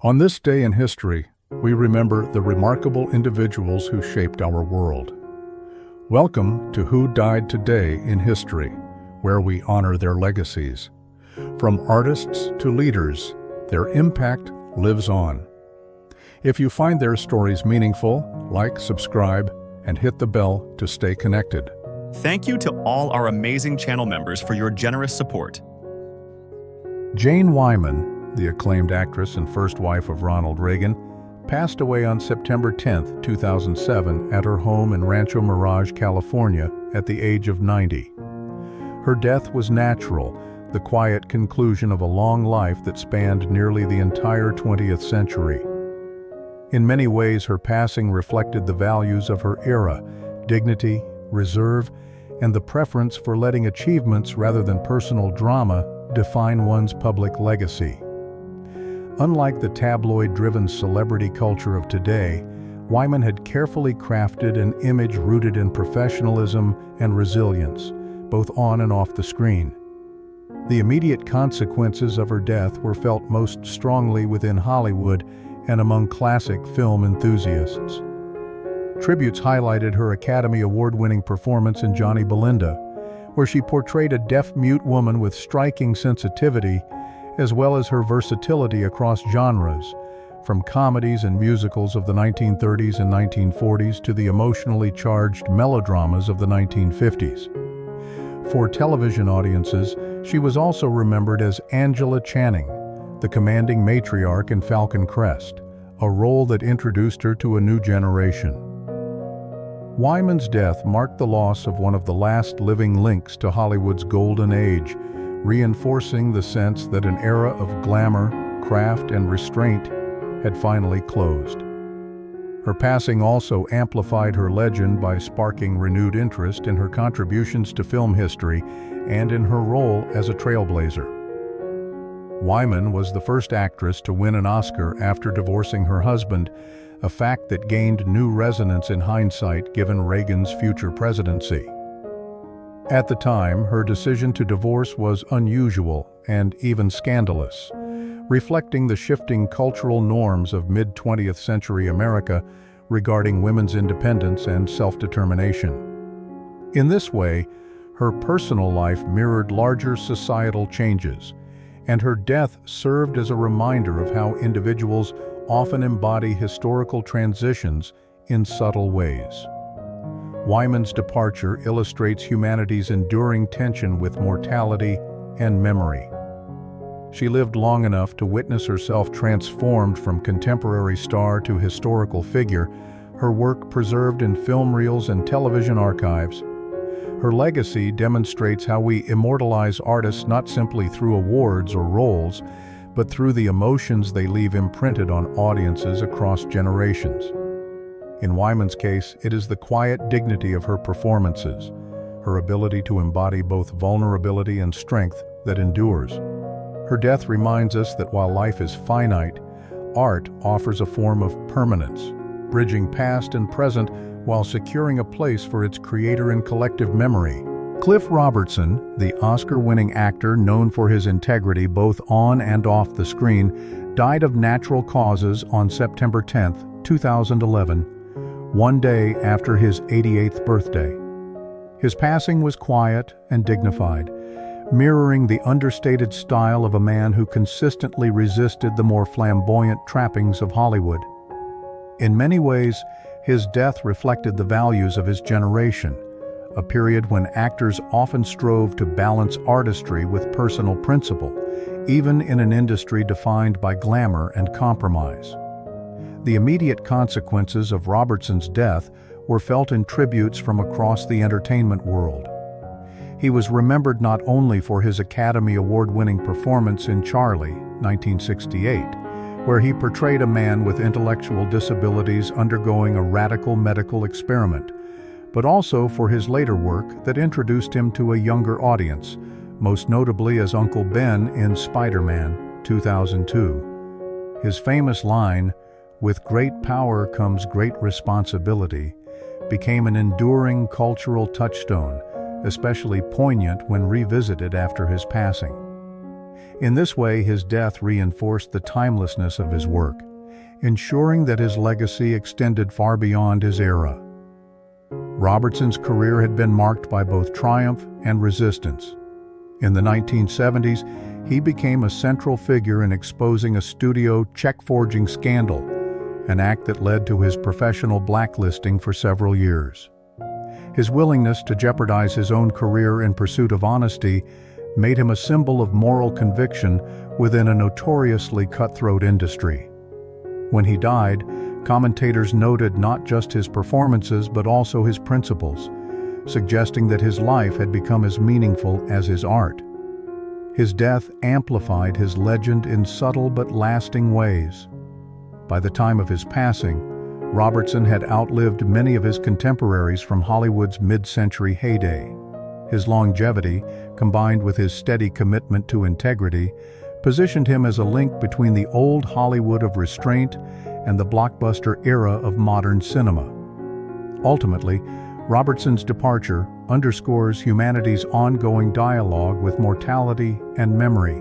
On this day in history, we remember the remarkable individuals who shaped our world. Welcome to Who Died Today in History, where we honor their legacies. From artists to leaders, their impact lives on. If you find their stories meaningful, like, subscribe, and hit the bell to stay connected. Thank you to all our amazing channel members for your generous support. Jane Wyman, the acclaimed actress and first wife of Ronald Reagan, passed away on September 10, 2007 at her home in Rancho Mirage, California at the age of 90. Her death was natural, the quiet conclusion of a long life that spanned nearly the entire 20th century. In many ways, her passing reflected the values of her era: dignity, reserve, and the preference for letting achievements rather than personal drama define one's public legacy. Unlike the tabloid-driven celebrity culture of today, Wyman had carefully crafted an image rooted in professionalism and resilience, both on and off the screen. The immediate consequences of her death were felt most strongly within Hollywood and among classic film enthusiasts. Tributes highlighted her Academy Award-winning performance in Johnny Belinda, where she portrayed a deaf-mute woman with striking sensitivity, as well as her versatility across genres, from comedies and musicals of the 1930s and 1940s to the emotionally charged melodramas of the 1950s. For television audiences, she was also remembered as Angela Channing, the commanding matriarch in Falcon Crest, a role that introduced her to a new generation. Wyman's death marked the loss of one of the last living links to Hollywood's golden age, reinforcing the sense that an era of glamour, craft, and restraint had finally closed. Her passing also amplified her legend by sparking renewed interest in her contributions to film history and in her role as a trailblazer. Wyman was the first actress to win an Oscar after divorcing her husband, a fact that gained new resonance in hindsight given Reagan's future presidency. At the time, her decision to divorce was unusual and even scandalous, reflecting the shifting cultural norms of mid-20th century America regarding women's independence and self-determination. In this way, her personal life mirrored larger societal changes, and her death served as a reminder of how individuals often embody historical transitions in subtle ways. Wyman's departure illustrates humanity's enduring tension with mortality and memory. She lived long enough to witness herself transformed from contemporary star to historical figure, her work preserved in film reels and television archives. Her legacy demonstrates how we immortalize artists not simply through awards or roles, but through the emotions they leave imprinted on audiences across generations. In Wyman's case, it is the quiet dignity of her performances, her ability to embody both vulnerability and strength that endures. Her death reminds us that while life is finite, art offers a form of permanence, bridging past and present while securing a place for its creator in collective memory. Cliff Robertson, the Oscar-winning actor known for his integrity both on and off the screen, died of natural causes on September 10, 2011, one day after his 88th birthday. His passing was quiet and dignified, mirroring the understated style of a man who consistently resisted the more flamboyant trappings of Hollywood. In many ways, his death reflected the values of his generation, a period when actors often strove to balance artistry with personal principle, even in an industry defined by glamour and compromise. The immediate consequences of Robertson's death were felt in tributes from across the entertainment world. He was remembered not only for his Academy Award-winning performance in Charly, 1968, where he portrayed a man with intellectual disabilities undergoing a radical medical experiment, but also for his later work that introduced him to a younger audience, most notably as Uncle Ben in Spider-Man, 2002. His famous line, "With great power comes great responsibility," became an enduring cultural touchstone, especially poignant when revisited after his passing. In this way, his death reinforced the timelessness of his work, ensuring that his legacy extended far beyond his era. Robertson's career had been marked by both triumph and resistance. In the 1970s, he became a central figure in exposing a studio check-forging scandal, an act that led to his professional blacklisting for several years. His willingness to jeopardize his own career in pursuit of honesty made him a symbol of moral conviction within a notoriously cutthroat industry. When he died, commentators noted not just his performances but also his principles, suggesting that his life had become as meaningful as his art. His death amplified his legend in subtle but lasting ways. By the time of his passing, Robertson had outlived many of his contemporaries from Hollywood's mid-century heyday. His longevity, combined with his steady commitment to integrity, positioned him as a link between the old Hollywood of restraint and the blockbuster era of modern cinema. Ultimately, Robertson's departure underscores humanity's ongoing dialogue with mortality and memory.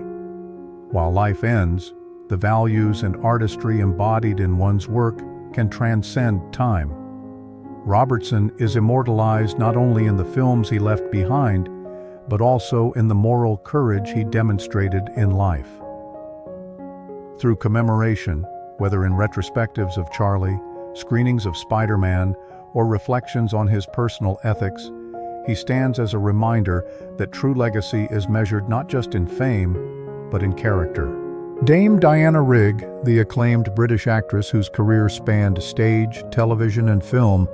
While life ends, the values and artistry embodied in one's work can transcend time. Robertson is immortalized not only in the films he left behind, but also in the moral courage he demonstrated in life. Through commemoration, whether in retrospectives of Charly, screenings of Spider-Man, or reflections on his personal ethics, he stands as a reminder that true legacy is measured not just in fame, but in character. Dame Diana Rigg, the acclaimed British actress whose career spanned stage, television, and film,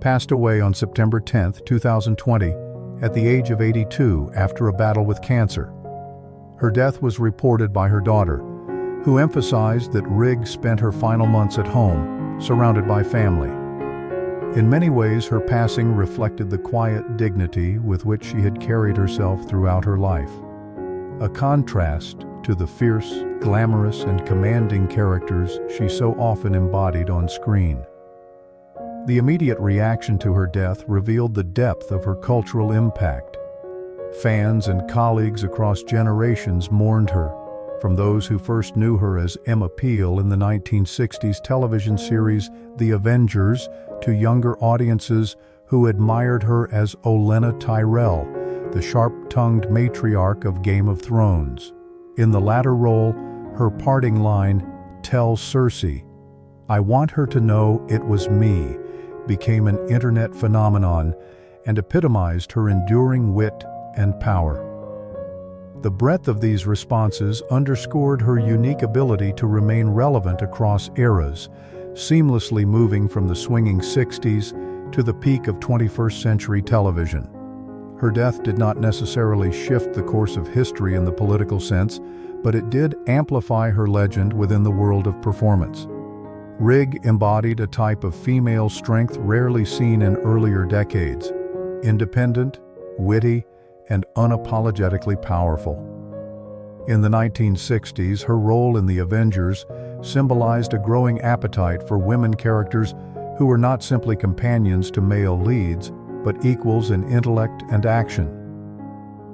passed away on September 10, 2020, at the age of 82 after a battle with cancer. Her death was reported by her daughter, who emphasized that Rigg spent her final months at home, surrounded by family. In many ways, her passing reflected the quiet dignity with which she had carried herself throughout her life, a contrast to the fierce, glamorous, and commanding characters she so often embodied on screen. The immediate reaction to her death revealed the depth of her cultural impact. Fans and colleagues across generations mourned her, from those who first knew her as Emma Peel in the 1960s television series The Avengers to younger audiences who admired her as Olenna Tyrell, the sharp-tongued matriarch of Game of Thrones. In the latter role, her parting line, "Tell Cersei, I want her to know it was me," became an internet phenomenon and epitomized her enduring wit and power. The breadth of these responses underscored her unique ability to remain relevant across eras, seamlessly moving from the swinging 60s to the peak of 21st century television. Her death did not necessarily shift the course of history in the political sense, but it did amplify her legend within the world of performance. Rigg embodied a type of female strength rarely seen in earlier decades: independent, witty, and unapologetically powerful. In the 1960s, her role in the Avengers symbolized a growing appetite for women characters who were not simply companions to male leads, but equals in intellect and action.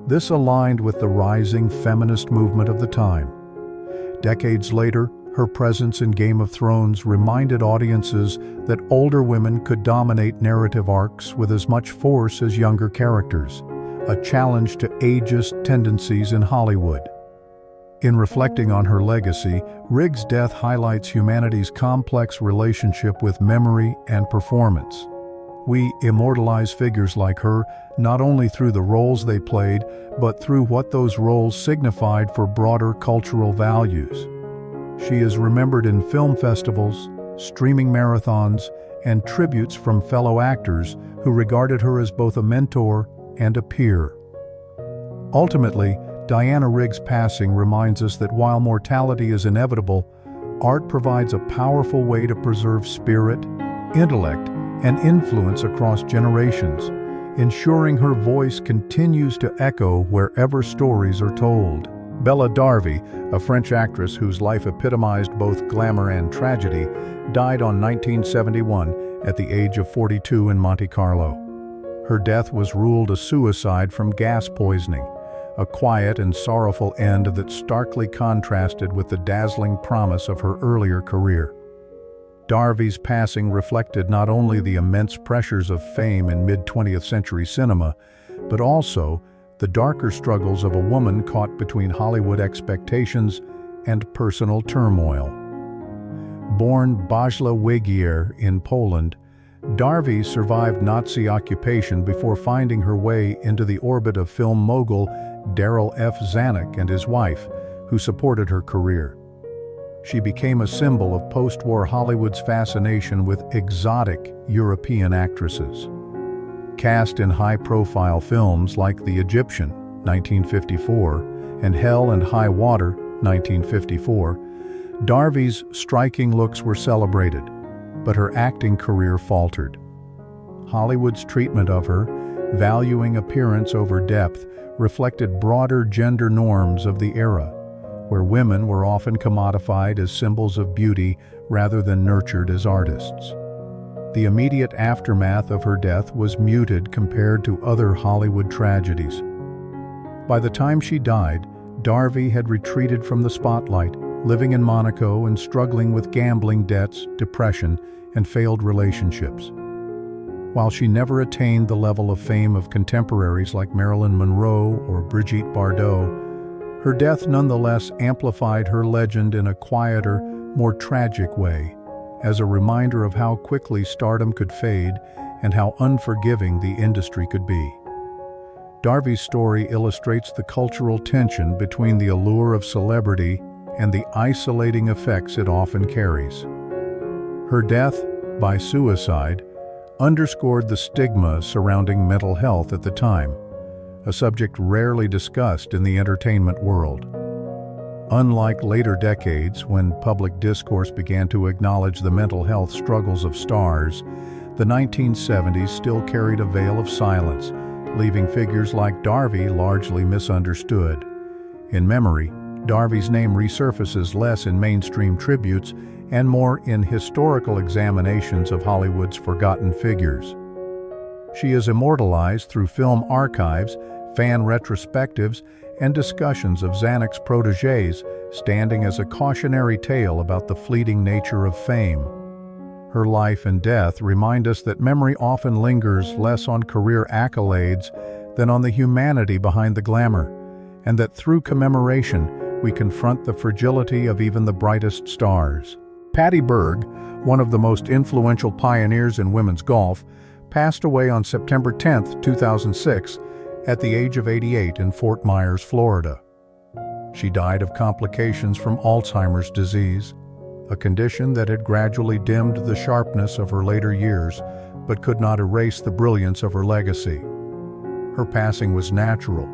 This aligned with the rising feminist movement of the time. Decades later, her presence in Game of Thrones reminded audiences that older women could dominate narrative arcs with as much force as younger characters, a challenge to ageist tendencies in Hollywood. In reflecting on her legacy, Rigg's death highlights humanity's complex relationship with memory and performance. We immortalize figures like her not only through the roles they played, but through what those roles signified for broader cultural values. She is remembered in film festivals, streaming marathons, and tributes from fellow actors who regarded her as both a mentor and a peer. Ultimately, Diana Rigg's passing reminds us that while mortality is inevitable, art provides a powerful way to preserve spirit, intellect, and influence across generations, ensuring her voice continues to echo wherever stories are told. Bella Darvie, a French actress whose life epitomized both glamour and tragedy, died on 1971 at the age of 42 in Monte Carlo. Her death was ruled a suicide from gas poisoning, a quiet and sorrowful end that starkly contrasted with the dazzling promise of her earlier career. Darvi's passing reflected not only the immense pressures of fame in mid-20th century cinema, but also the darker struggles of a woman caught between Hollywood expectations and personal turmoil. Born Bożena Wygier in Poland, Darvi survived Nazi occupation before finding her way into the orbit of film mogul Darryl F. Zanuck and his wife, who supported her career. She became a symbol of post-war Hollywood's fascination with exotic European actresses. Cast in high-profile films like The Egyptian, 1954, and Hell and High Water, 1954, Darvi's striking looks were celebrated, but her acting career faltered. Hollywood's treatment of her, valuing appearance over depth, reflected broader gender norms of the era, where women were often commodified as symbols of beauty rather than nurtured as artists. The immediate aftermath of her death was muted compared to other Hollywood tragedies. By the time she died, Darvi had retreated from the spotlight, living in Monaco and struggling with gambling debts, depression, and failed relationships. While she never attained the level of fame of contemporaries like Marilyn Monroe or Brigitte Bardot, her death nonetheless amplified her legend in a quieter, more tragic way, as a reminder of how quickly stardom could fade and how unforgiving the industry could be. Darvi's story illustrates the cultural tension between the allure of celebrity and the isolating effects it often carries. Her death, by suicide, underscored the stigma surrounding mental health at the time, a subject rarely discussed in the entertainment world. Unlike later decades, when public discourse began to acknowledge the mental health struggles of stars, the 1970s still carried a veil of silence, leaving figures like Darvi largely misunderstood. In memory, Darvi's name resurfaces less in mainstream tributes and more in historical examinations of Hollywood's forgotten figures. She is immortalized through film archives, fan retrospectives, and discussions of Zanuck's protégés, standing as a cautionary tale about the fleeting nature of fame. Her life and death remind us that memory often lingers less on career accolades than on the humanity behind the glamour, and that through commemoration, we confront the fragility of even the brightest stars. Patty Berg, one of the most influential pioneers in women's golf, passed away on September 10, 2006, at the age of 88 in Fort Myers, Florida. She died of complications from Alzheimer's disease, a condition that had gradually dimmed the sharpness of her later years, but could not erase the brilliance of her legacy. Her passing was natural,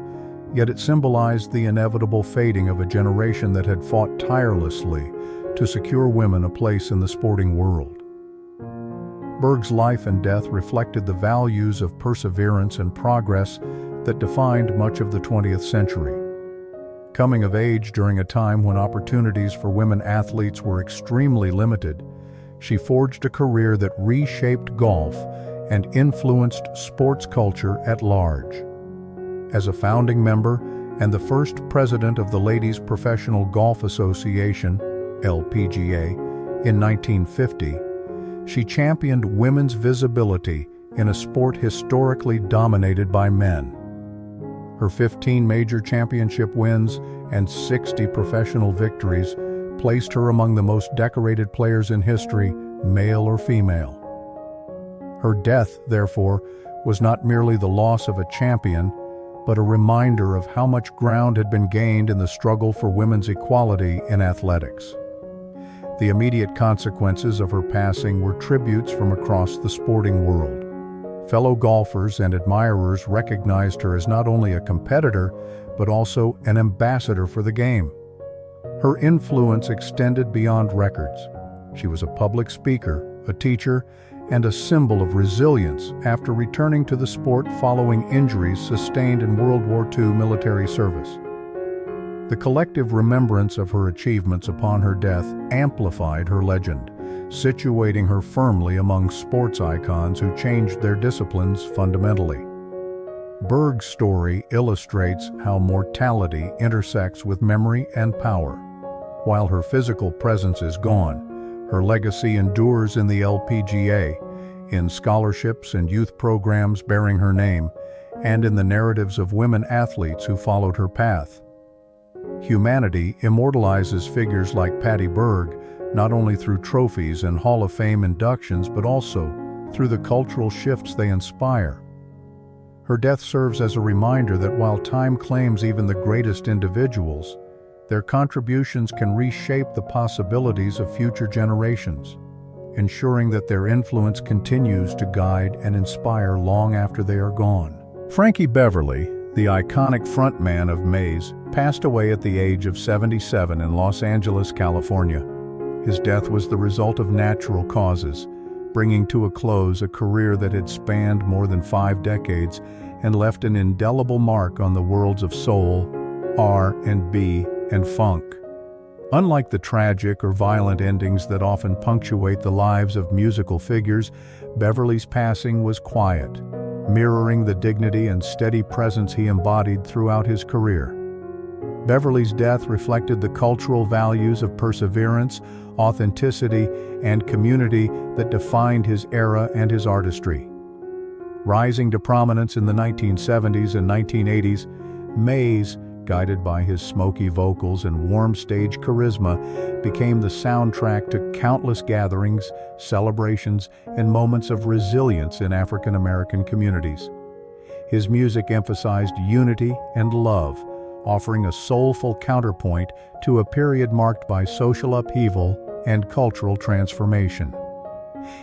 yet it symbolized the inevitable fading of a generation that had fought tirelessly to secure women a place in the sporting world. Berg's life and death reflected the values of perseverance and progress that defined much of the 20th century. Coming of age during a time when opportunities for women athletes were extremely limited, she forged a career that reshaped golf and influenced sports culture at large. As a founding member and the first president of the Ladies Professional Golf Association, LPGA, in 1950, she championed women's visibility in a sport historically dominated by men. Her 15 major championship wins and 60 professional victories placed her among the most decorated players in history, male or female. Her death, therefore, was not merely the loss of a champion, but a reminder of how much ground had been gained in the struggle for women's equality in athletics. The immediate consequences of her passing were tributes from across the sporting world. Fellow golfers and admirers recognized her as not only a competitor, but also an ambassador for the game. Her influence extended beyond records. She was a public speaker, a teacher, and a symbol of resilience after returning to the sport following injuries sustained in World War II military service. The collective remembrance of her achievements upon her death amplified her legend, situating her firmly among sports icons who changed their disciplines fundamentally. Berg's story illustrates how mortality intersects with memory and power. While her physical presence is gone, her legacy endures in the LPGA, in scholarships and youth programs bearing her name, and in the narratives of women athletes who followed her path. Humanity immortalizes figures like Patty Berg not only through trophies and Hall of Fame inductions, but also through the cultural shifts they inspire. Her death serves as a reminder that while time claims even the greatest individuals, their contributions can reshape the possibilities of future generations, ensuring that their influence continues to guide and inspire long after they are gone. Frankie Beverly, the iconic frontman of Maze, passed away at the age of 77 in Los Angeles, California. His death was the result of natural causes, bringing to a close a career that had spanned more than 5 decades and left an indelible mark on the worlds of soul, R&B, and funk. Unlike the tragic or violent endings that often punctuate the lives of musical figures, Beverly's passing was quiet, mirroring the dignity and steady presence he embodied throughout his career. Beverly's death reflected the cultural values of perseverance, authenticity, and community that defined his era and his artistry. Rising to prominence in the 1970s and 1980s, Maze, guided by his smoky vocals and warm stage charisma, became the soundtrack to countless gatherings, celebrations, and moments of resilience in African American communities. His music emphasized unity and love, offering a soulful counterpoint to a period marked by social upheaval and cultural transformation.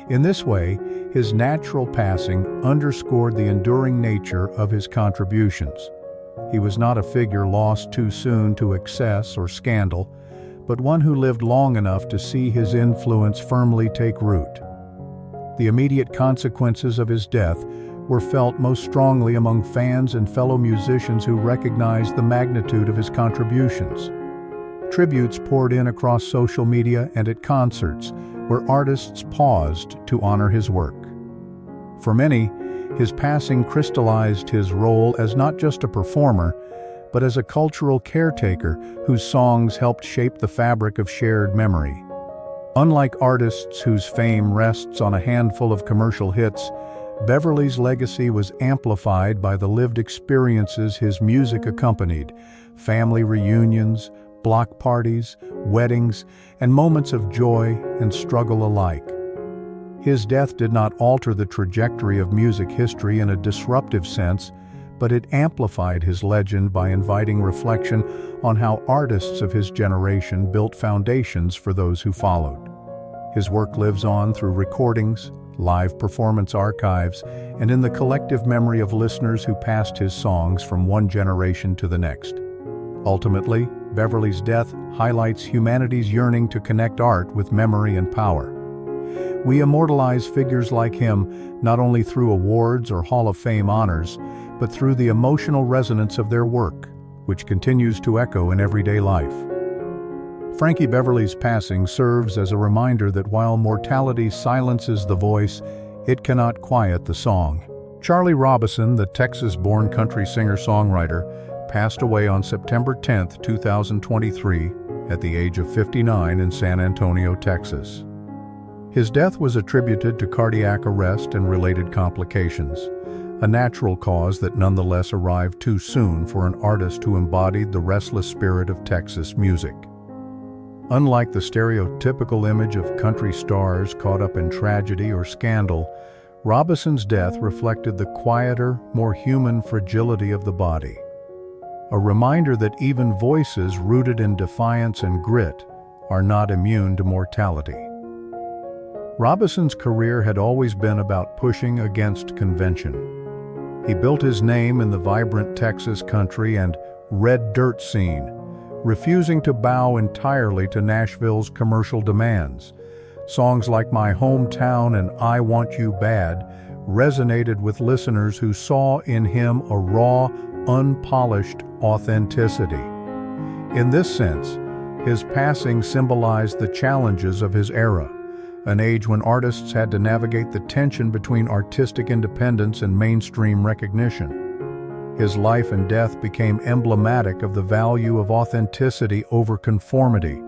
In this way, his natural passing underscored the enduring nature of his contributions. He was not a figure lost too soon to excess or scandal, but one who lived long enough to see his influence firmly take root. The immediate consequences of his death were felt most strongly among fans and fellow musicians who recognized the magnitude of his contributions. Tributes poured in across social media and at concerts, where artists paused to honor his work. For many, his passing crystallized his role as not just a performer, but as a cultural caretaker whose songs helped shape the fabric of shared memory. Unlike artists whose fame rests on a handful of commercial hits, Beverly's legacy was amplified by the lived experiences his music accompanied: family reunions, block parties, weddings, and moments of joy and struggle alike. His death did not alter the trajectory of music history in a disruptive sense, but it amplified his legend by inviting reflection on how artists of his generation built foundations for those who followed. His work lives on through recordings, live performance archives, and in the collective memory of listeners who passed his songs from one generation to the next. Ultimately, Beverly's death highlights humanity's yearning to connect art with memory and power. We immortalize figures like him not only through awards or Hall of Fame honors, but through the emotional resonance of their work, which continues to echo in everyday life. Frankie Beverly's passing serves as a reminder that while mortality silences the voice, it cannot quiet the song. Charly Robertson, the Texas-born country singer-songwriter, passed away on September 10, 2023, at the age of 59 in San Antonio, Texas. His death was attributed to cardiac arrest and related complications, a natural cause that nonetheless arrived too soon for an artist who embodied the restless spirit of Texas music. Unlike the stereotypical image of country stars caught up in tragedy or scandal, Robertson's death reflected the quieter, more human fragility of the body. A reminder that even voices rooted in defiance and grit are not immune to mortality. Robertson's career had always been about pushing against convention. He built his name in the vibrant Texas country and red dirt scene, refusing to bow entirely to Nashville's commercial demands. Songs like My Hometown and I Want You Bad resonated with listeners who saw in him a raw, unpolished authenticity. In this sense, his passing symbolized the challenges of his era, an age when artists had to navigate the tension between artistic independence and mainstream recognition. His life and death became emblematic of the value of authenticity over conformity,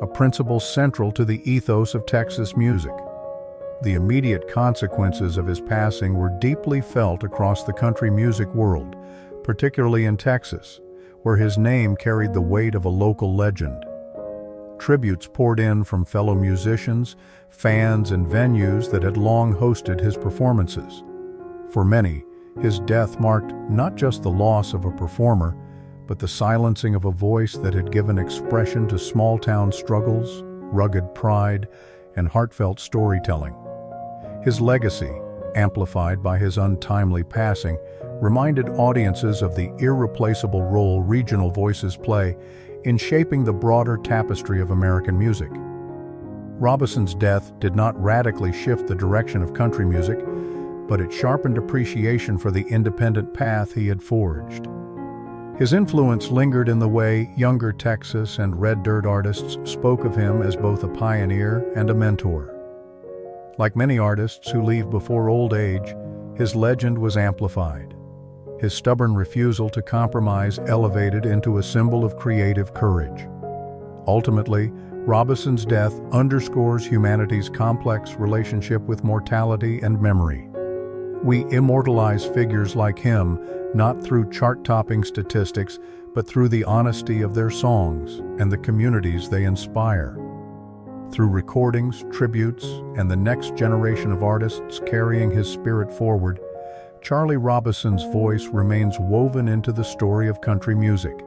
a principle central to the ethos of Texas music. The immediate consequences of his passing were deeply felt across the country music world, particularly in Texas, where his name carried the weight of a local legend. Tributes poured in from fellow musicians, fans, and venues that had long hosted his performances. For many, his death marked not just the loss of a performer, but the silencing of a voice that had given expression to small-town struggles, rugged pride, and heartfelt storytelling. His legacy, amplified by his untimely passing, reminded audiences of the irreplaceable role regional voices play in shaping the broader tapestry of American music. Robertson's death did not radically shift the direction of country music, but it sharpened appreciation for the independent path he had forged. His influence lingered in the way younger Texas and red dirt artists spoke of him as both a pioneer and a mentor. Like many artists who leave before old age, his legend was amplified. His stubborn refusal to compromise elevated into a symbol of creative courage. Ultimately, Robertson's death underscores humanity's complex relationship with mortality and memory. We immortalize figures like him not through chart-topping statistics, but through the honesty of their songs and the communities they inspire. Through recordings, tributes, and the next generation of artists carrying his spirit forward, Charly Robertson's voice remains woven into the story of country music,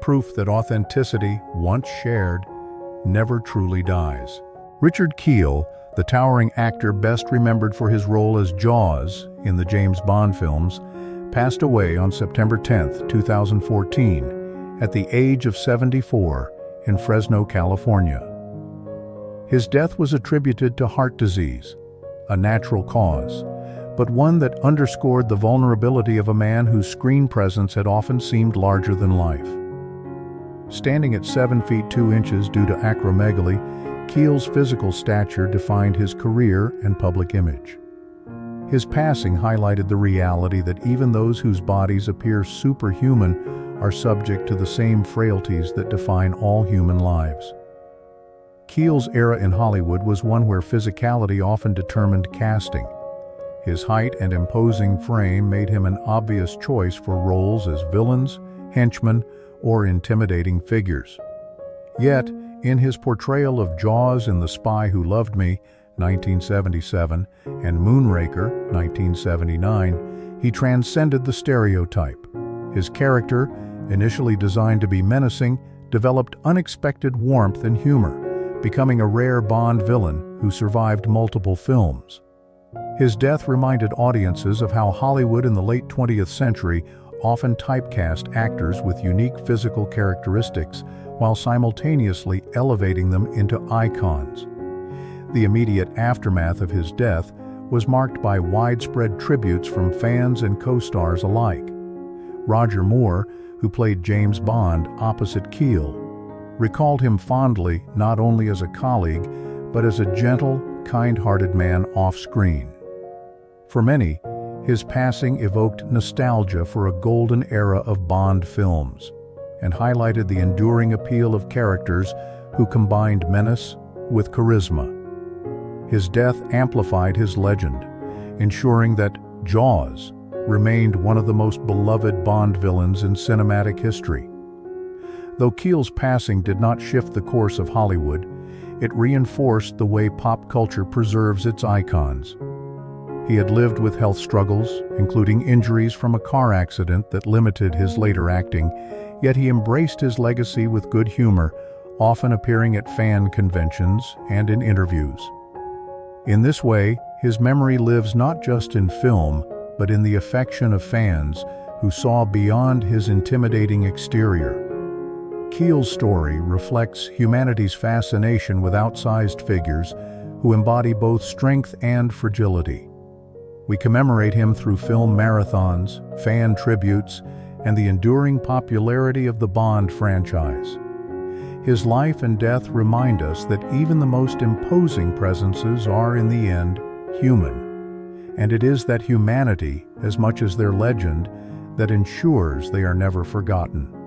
proof that authenticity, once shared, never truly dies. Richard Kiel, the towering actor best remembered for his role as Jaws in the James Bond films, passed away on September 10, 2014, at the age of 74 in Fresno, California. His death was attributed to heart disease, a natural cause, but one that underscored the vulnerability of a man whose screen presence had often seemed larger than life. Standing at 7 feet 2 inches due to acromegaly, Kiel's physical stature defined his career and public image. His passing highlighted the reality that even those whose bodies appear superhuman are subject to the same frailties that define all human lives. Kiel's era in Hollywood was one where physicality often determined casting. His height and imposing frame made him an obvious choice for roles as villains, henchmen, or intimidating figures. Yet, in his portrayal of Jaws in The Spy Who Loved Me, 1977, and Moonraker, 1979, he transcended the stereotype. His character, initially designed to be menacing, developed unexpected warmth and humor, becoming a rare Bond villain who survived multiple films. His death reminded audiences of how Hollywood in the late 20th century often typecast actors with unique physical characteristics while simultaneously elevating them into icons. The immediate aftermath of his death was marked by widespread tributes from fans and co-stars alike. Roger Moore, who played James Bond opposite Kiel, recalled him fondly not only as a colleague, but as a gentle, kind-hearted man off-screen. For many, his passing evoked nostalgia for a golden era of Bond films and highlighted the enduring appeal of characters who combined menace with charisma. His death amplified his legend, ensuring that Jaws remained one of the most beloved Bond villains in cinematic history. Though Kiel's passing did not shift the course of Hollywood, it reinforced the way pop culture preserves its icons. He had lived with health struggles, including injuries from a car accident that limited his later acting, yet he embraced his legacy with good humor, often appearing at fan conventions and in interviews. In this way, his memory lives not just in film, but in the affection of fans who saw beyond his intimidating exterior. Kiel's story reflects humanity's fascination with outsized figures who embody both strength and fragility. We commemorate him through film marathons, fan tributes, and the enduring popularity of the Bond franchise. His life and death remind us that even the most imposing presences are, in the end, human. And it is that humanity, as much as their legend, that ensures they are never forgotten.